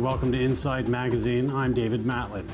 welcome to Inside Magazine. I'm David Matlin.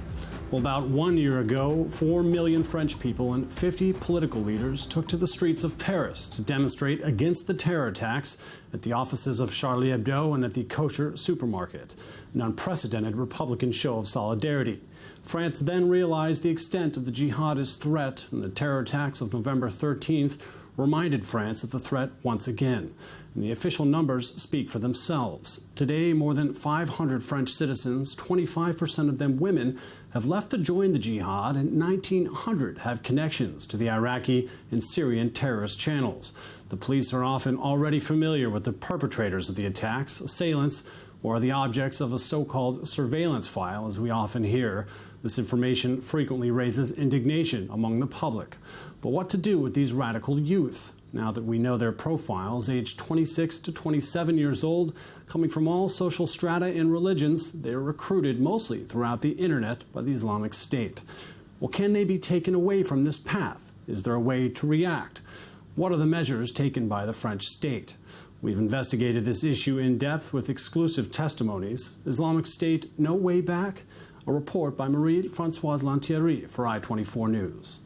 Well, about 1 year ago, 4 million French people and 50 political leaders took to the streets of Paris to demonstrate against the terror attacks at the offices of Charlie Hebdo and at the kosher supermarket, an unprecedented Republican show of solidarity. France then realized the extent of the jihadist threat, and the terror attacks of November 13th reminded France of the threat once again. And the official numbers speak for themselves. Today, more than 500 French citizens, 25% of them women, have left to join the jihad, and 1,900 have connections to the Iraqi and Syrian terrorist channels. The police are often already familiar with the perpetrators of the attacks, assailants, or the objects of a so-called surveillance file, as we often hear. This information frequently raises indignation among the public. But what to do with these radical youth? Now that we know their profiles, aged 26 to 27 years old, coming from all social strata and religions, they are recruited mostly throughout the internet by the Islamic State. Well, can they be taken away from this path? Is there a way to react? What are the measures taken by the French state? We've investigated this issue in depth with exclusive testimonies. Islamic State, no way back? A report by Marie-Françoise Lantieri for I-24 News.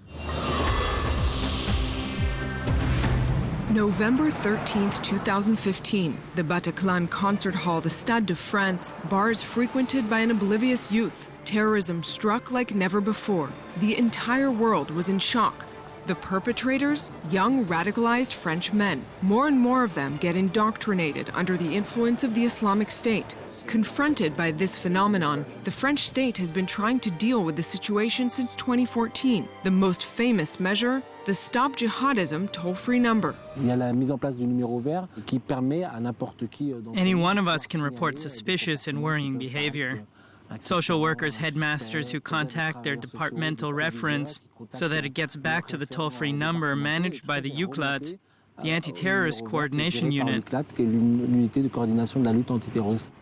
November 13, 2015, the Bataclan concert hall, the Stade de France, bars frequented by an oblivious youth. Terrorism struck like never before. The entire world was in shock. The perpetrators, young radicalized French men. More and more of them get indoctrinated under the influence of the Islamic State. Confronted by this phenomenon, the French state has been trying to deal with the situation since 2014. The most famous measure, the Stop Jihadism toll-free number. Any one of us can report suspicious and worrying behavior. Social workers, headmasters who contact their departmental reference so that it gets back to the toll-free number managed by the UCLAT, the Anti-Terrorist Coordination Unit.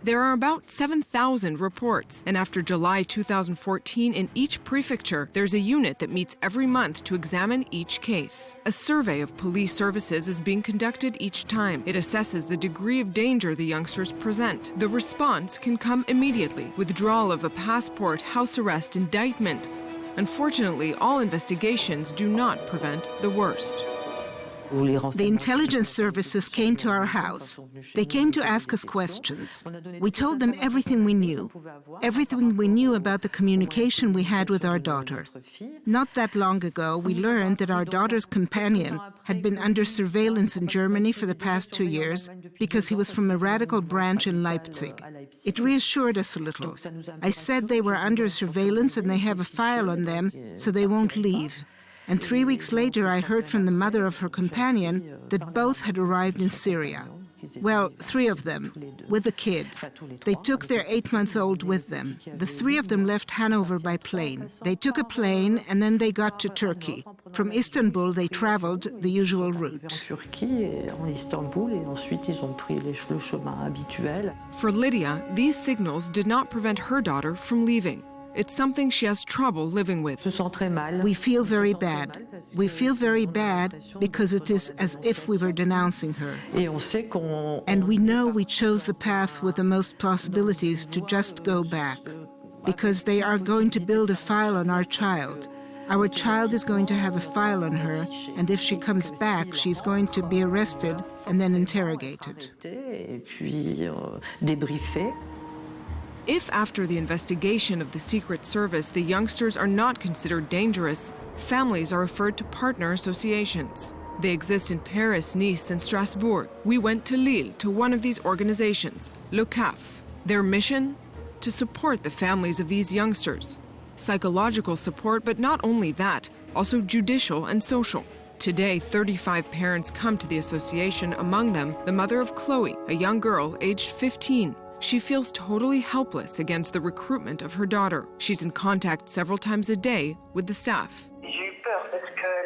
There are about 7,000 reports, and after July 2014, in each prefecture, there's a unit that meets every month to examine each case. A survey of police services is being conducted each time. It assesses the degree of danger the youngsters present. The response can come immediately: withdrawal of a passport, house arrest, indictment. Unfortunately, all investigations do not prevent the worst. The intelligence services came to our house. They came to ask us questions. We told them everything we knew about the communication we had with our daughter. Not that long ago, we learned that our daughter's companion had been under surveillance in Germany for the past 2 years because he was from a radical branch in Leipzig. It reassured us a little. I said they were under surveillance and they have a file on them, so they won't leave. And 3 weeks later, I heard from the mother of her companion that both had arrived in Syria. Well, 3 of them, with a kid. They took their 8-month-old with them. The 3 of them left Hanover by plane. They took a plane and then they got to Turkey. From Istanbul, they traveled the usual route. For Lydia, these signals did not prevent her daughter from leaving. It's something she has trouble living with. We feel very bad. We feel very bad because it is as if we were denouncing her. And we know we chose the path with the most possibilities to just go back, because they are going to build a file on our child. Our child is going to have a file on her, and if she comes back, she's going to be arrested and then interrogated. If after the investigation of the Secret Service, the youngsters are not considered dangerous, families are referred to partner associations. They exist in Paris, Nice, and Strasbourg. We went to Lille to one of these organizations, Le CAF. Their mission? To support the families of these youngsters. Psychological support, but not only that, also judicial and social. Today, 35 parents come to the association, among them the mother of Chloe, a young girl aged 15. She feels totally helpless against the recruitment of her daughter. She's in contact several times a day with the staff.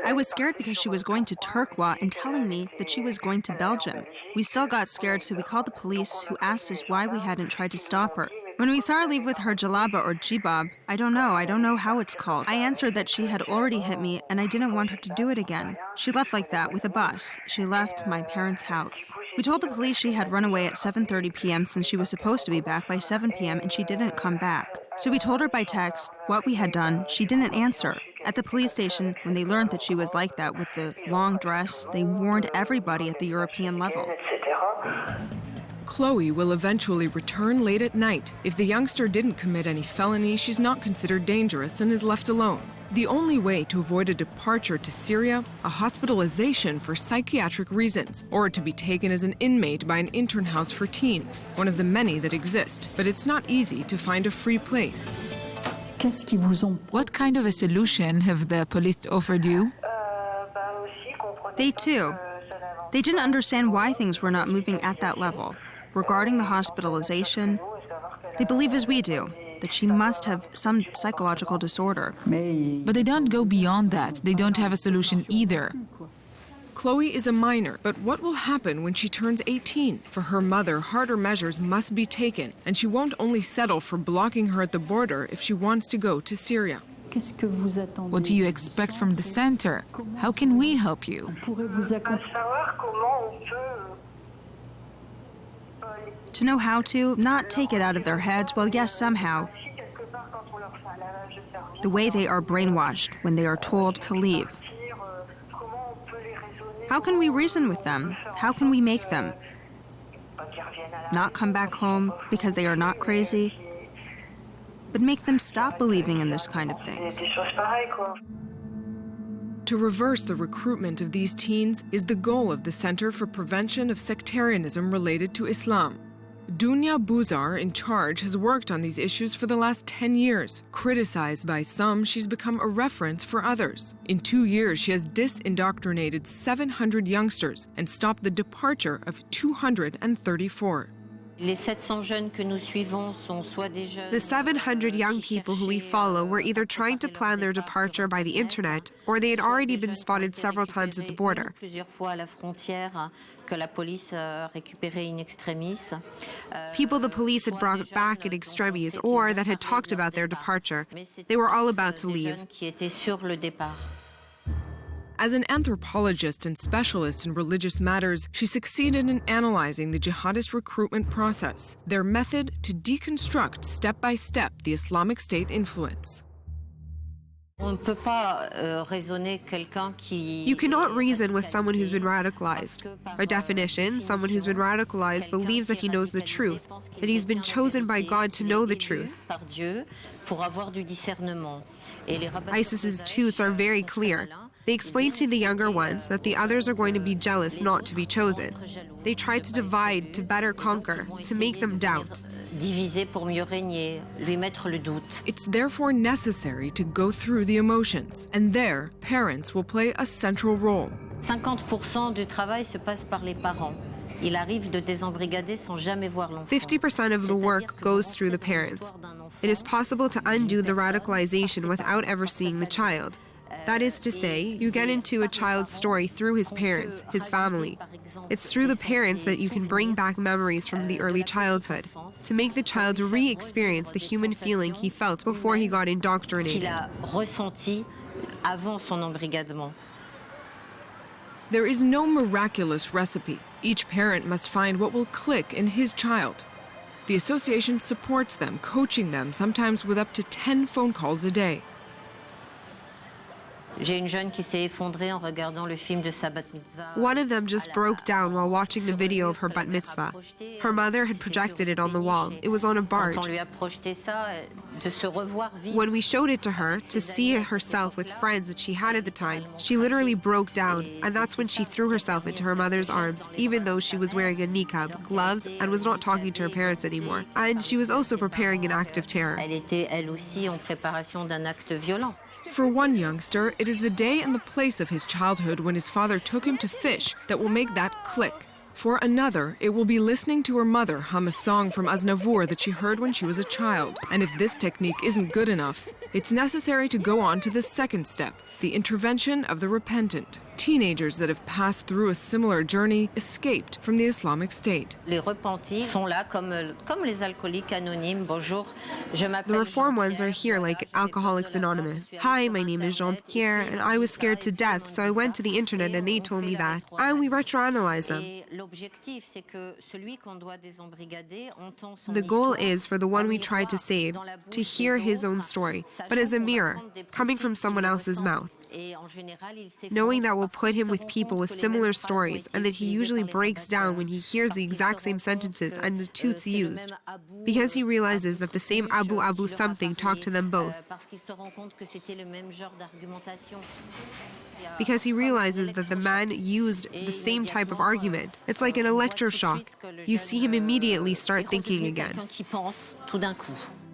I was scared because she was going to Turkwa and telling me that she was going to Belgium. We still got scared, so we called the police, who asked us why we hadn't tried to stop her. When we saw her leave with her jalaba or jibab, I don't know how it's called. I answered that she had already hit me and I didn't want her to do it again. She left like that with a bus. She left my parents' house. We told the police she had run away at 7:30 p.m. since she was supposed to be back by 7 p.m. and she didn't come back. So we told her by text what we had done. She didn't answer. At the police station, when they learned that she was like that with the long dress, they warned everybody at the European level. Chloe will eventually return late at night. If the youngster didn't commit any felony, she's not considered dangerous and is left alone. The only way to avoid a departure to Syria, a hospitalization for psychiatric reasons, or to be taken as an inmate by an intern house for teens, one of the many that exist. But it's not easy to find a free place. What kind of a solution have the police offered you? They too. They didn't understand why things were not moving at that level. Regarding the hospitalization, they believe as we do, that she must have some psychological disorder. But they don't go beyond that. They don't have a solution either. Chloe is a minor, but what will happen when she turns 18? For her mother, harder measures must be taken, and she won't only settle for blocking her at the border if she wants to go to Syria. What do you expect from the center? How can we help you? To know how to, not take it out of their heads, well, yes, somehow. The way they are brainwashed when they are told to leave. How can we reason with them? How can we make them not come back home because they are not crazy, but make them stop believing in this kind of things? To reverse the recruitment of these teens is the goal of the Center for Prevention of Sectarianism related to Islam. Dunya Buzar, in charge, has worked on these issues for the last 10 years. Criticized by some, she's become a reference for others. In 2 years, she has disindoctrinated 700 youngsters and stopped the departure of 234. The 700 young people who we follow were either trying to plan their departure by the internet, or they had already been spotted several times at the border. People the police had brought back in extremis or that had talked about their departure. They were all about to leave. As an anthropologist and specialist in religious matters, she succeeded in analyzing the jihadist recruitment process, their method to deconstruct step by step the Islamic State influence. You cannot reason with someone who's been radicalized. By definition, someone who's been radicalized believes that he knows the truth, that he's been chosen by God to know the truth. ISIS's toots are very clear. They explain to the younger ones that the others are going to be jealous not to be chosen. They try to divide, to better conquer, to make them doubt. It's therefore necessary to go through the emotions, and there, parents will play a central role. 50% du travail se passe par les parents. Il arrive de désembrigader sans jamais voir l'enfant. 50% of the work goes through the parents. It is possible to undo the radicalization without ever seeing the child. That is to say, you get into a child's story through his parents, his family. It's through the parents that you can bring back memories from the early childhood, to make the child re-experience the human feeling he felt before he got indoctrinated. There is no miraculous recipe. Each parent must find what will click in his child. The association supports them, coaching them, sometimes with up to 10 phone calls a day. One of them just broke down while watching the video of her bat mitzvah. Her mother had projected it on the wall. It was on a barge. When we showed it to her, to see herself with friends that she had at the time, she literally broke down, and that's when she threw herself into her mother's arms, even though she was wearing a niqab, gloves, and was not talking to her parents anymore. And she was also preparing an act of terror. For one youngster, it is the day and the place of his childhood when his father took him to fish that will make that click. For another, it will be listening to her mother hum a song from Aznavour that she heard when she was a child. And if this technique isn't good enough, it's necessary to go on to the second step, the intervention of the repentant. Teenagers that have passed through a similar journey escaped from the Islamic State. The reform ones are here like Alcoholics Anonymous. Hi, my name is Jean-Pierre, and I was scared to death, so I went to the internet and they told me that. And we retroanalyze them. The goal is for the one we tried to save to hear his own story, but as a mirror, coming from someone else's mouth. Knowing that will put him with people with similar stories and that he usually breaks down when he hears the exact same sentences and the toots used, because he realizes that the same Abu something talked to them both. Because he realizes that the man used the same type of argument. It's like an electroshock. You see him immediately start thinking again.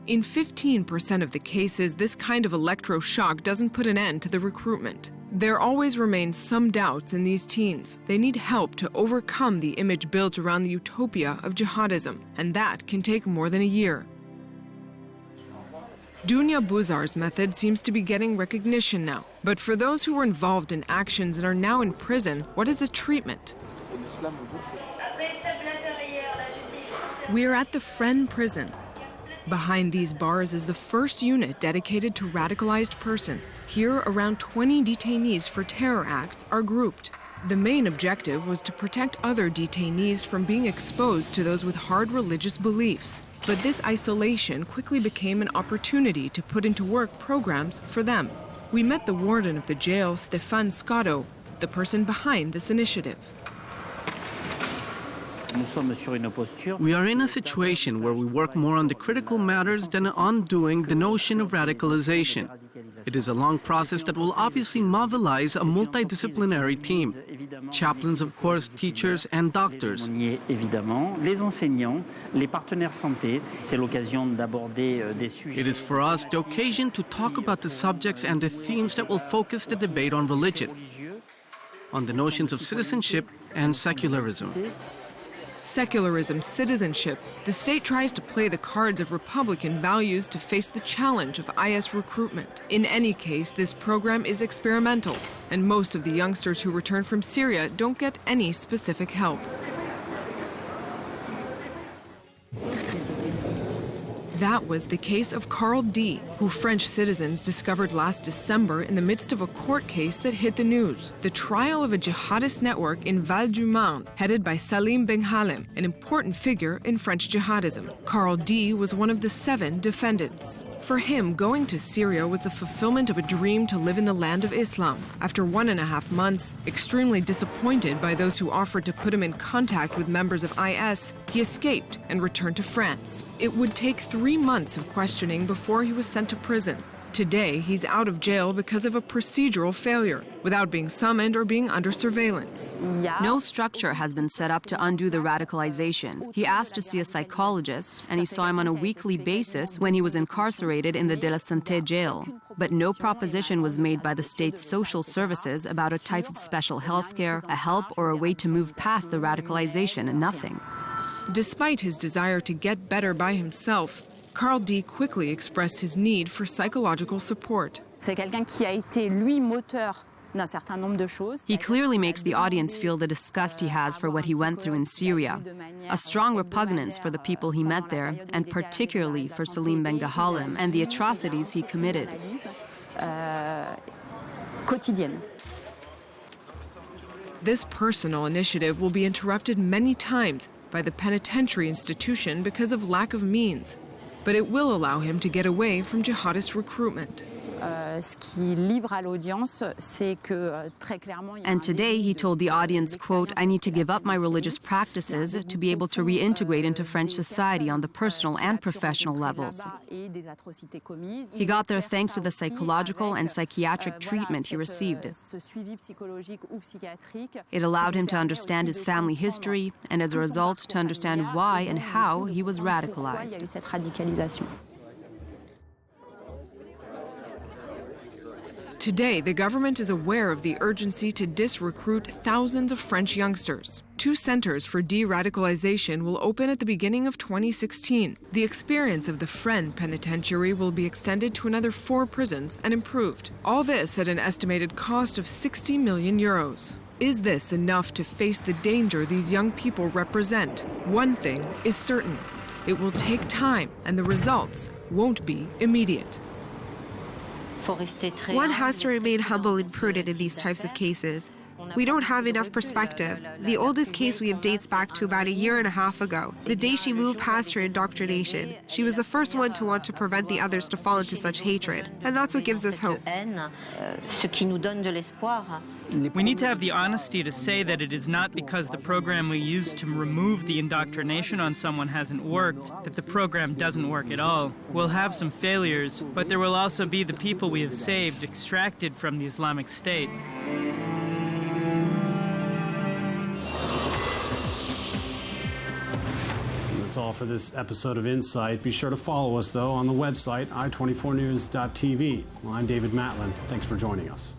In 15% of the cases, this kind of electroshock doesn't put an end to the recruitment. There always remains some doubts in these teens. They need help to overcome the image built around the utopia of jihadism, and that can take more than a year. Dunya Buzar's method seems to be getting recognition now. But for those who were involved in actions and are now in prison, what is the treatment? We're at the Fresnes prison. Behind these bars is the first unit dedicated to radicalized persons. Here, around 20 detainees for terror acts are grouped. The main objective was to protect other detainees from being exposed to those with hard religious beliefs. But this isolation quickly became an opportunity to put into work programs for them. We met the warden of the jail, Stéphane Scotto, the person behind this initiative. We are in a situation where we work more on the critical matters than on undoing the notion of radicalization. It is a long process that will obviously mobilize a multidisciplinary team. Chaplains, of course, teachers, and doctors. It is for us the occasion to talk about the subjects and the themes that will focus the debate on religion, on the notions of citizenship and secularism. Secularism, citizenship. The state tries to play the cards of Republican values to face the challenge of IS recruitment. In any case, this program is experimental, and most of the youngsters who return from Syria don't get any specific help. That was the case of Carl D., who French citizens discovered last December in the midst of a court case that hit the news. The trial of a jihadist network in Val-du-Marne, headed by Salim Benhalem, an important figure in French jihadism. Carl D. was one of the 7 defendants. For him, going to Syria was the fulfillment of a dream to live in the land of Islam. After 1.5 months, extremely disappointed by those who offered to put him in contact with members of IS, he escaped and returned to France. It would take 3 months of questioning before he was sent to prison. Today, he's out of jail because of a procedural failure, without being summoned or being under surveillance. No structure has been set up to undo the radicalization. He asked to see a psychologist, and he saw him on a weekly basis when he was incarcerated in the De La Santé jail. But no proposition was made by the state's social services about a type of special health care, a help, or a way to move past the radicalization, and nothing. Despite his desire to get better by himself, Carl D. quickly expressed his need for psychological support. He clearly makes the audience feel the disgust he has for what he went through in Syria, a strong repugnance for the people he met there, and particularly for Salim Benhalem and the atrocities he committed. This personal initiative will be interrupted many times by the penitentiary institution because of lack of means, but it will allow him to get away from jihadist recruitment. And today he told the audience, quote, "I need to give up my religious practices to be able to reintegrate into French society on the personal and professional levels." He got there thanks to the psychological and psychiatric treatment he received. It allowed him to understand his family history and, as a result, to understand why and how he was radicalized. Today, the government is aware of the urgency to disrecruit thousands of French youngsters. 2 centers for de-radicalization will open at the beginning of 2016. The experience of the Friend Penitentiary will be extended to another 4 prisons and improved. All this at an estimated cost of 60 million euros. Is this enough to face the danger these young people represent? One thing is certain. It will take time, and the results won't be immediate. One has to remain humble and prudent in these types of cases. We don't have enough perspective. The oldest case we have dates back to about 1.5 years ago, the day she moved past her indoctrination. She was the first one to want to prevent the others to fall into such hatred, and that's what gives us hope. We need to have the honesty to say that it is not because the program we used to remove the indoctrination on someone hasn't worked, that the program doesn't work at all. We'll have some failures, but there will also be the people we have saved, extracted from the Islamic State. That's all for this episode of Insight. Be sure to follow us, though, on the website, i24news.tv. Well, I'm David Matlin. Thanks for joining us.